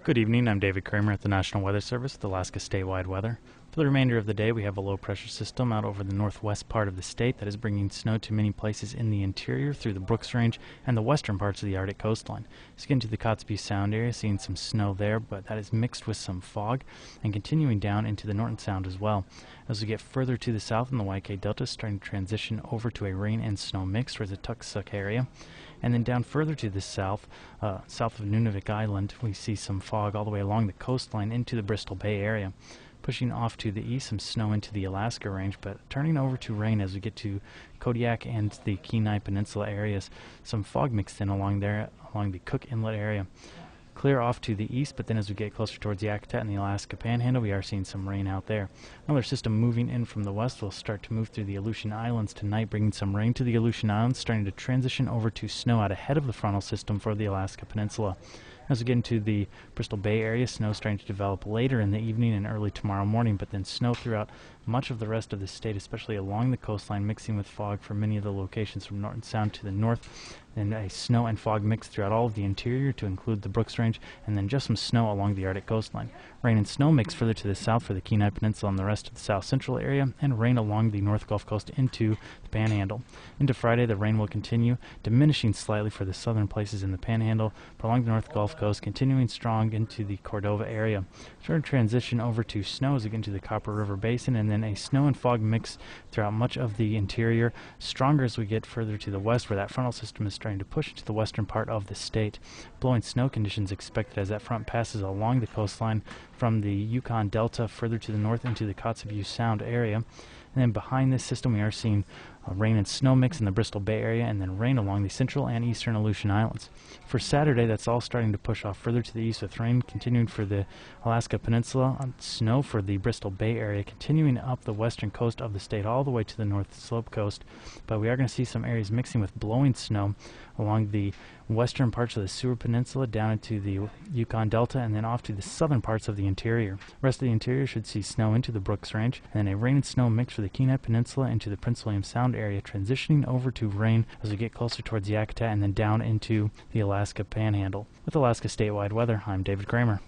Good evening, I'm David Kramer at the National Weather Service with Alaska statewide weather. For the remainder of the day, we have a low-pressure system out over the northwest part of the state that is bringing snow to many places in the interior through the Brooks Range and the western parts of the Arctic coastline. As we get into the Kotzebue Sound area, seeing some snow there, but that is mixed with some fog and continuing down into the Norton Sound as well. As we get further to the south in the YK Delta, starting to transition over to a rain and snow mix towards the Tucksuck area. And then down further to the south, south of Nunavik Island, we see some fog all the way along the coastline into the Bristol Bay area. Pushing off to the east, some snow into the Alaska Range, but turning over to rain as we get to Kodiak and the Kenai Peninsula areas. Some fog mixed in along there, along the Cook Inlet area. Clear off to the east, but then as we get closer towards Yakutat and the Alaska Panhandle, we are seeing some rain out there. Another system moving in from the west will start to move through the Aleutian Islands tonight, bringing some rain to the Aleutian Islands, starting to transition over to snow out ahead of the frontal system for the Alaska Peninsula. As we get into the Bristol Bay area, snow starting to develop later in the evening and early tomorrow morning, but then snow throughout much of the rest of the state, especially along the coastline, mixing with fog for many of the locations from Norton Sound to the north, and a snow and fog mix throughout all of the interior to include the Brooks Range, and then just some snow along the Arctic coastline. Rain and snow mix further to the south for the Kenai Peninsula and the rest of the south central area, and rain along the North Gulf Coast into the Panhandle. Into Friday, the rain will continue, diminishing slightly for the southern places in the Panhandle, along the North Gulf Coast, continuing strong into the Cordova area. Starting to transition over to snow as we get into the Copper River Basin, and then a snow and fog mix throughout much of the interior, stronger as we get further to the west, where that frontal system is starting to push into the western part of the state. Blowing snow conditions expected as that front passes along the coastline from the Yukon Delta further to the north into the Kotzebue Sound area. And then behind this system, we are seeing rain and snow mix in the Bristol Bay area, and then rain along the central and eastern Aleutian Islands. For Saturday, that's all starting to push off further to the east, with rain continuing for the Alaska Peninsula, snow for the Bristol Bay area, continuing up the western coast of the state all the way to the North Slope coast. But we are going to see some areas mixing with blowing snow along the western parts of the Seward Peninsula down into the Yukon Delta, and then off to the southern parts of the interior. The rest of the interior should see snow into the Brooks Range, and then a rain and snow mix for the Kenai Peninsula into the Prince William Sound area, transitioning over to rain as we get closer towards Yakutat and then down into the Alaska Panhandle. With Alaska statewide weather, I'm David Kramer.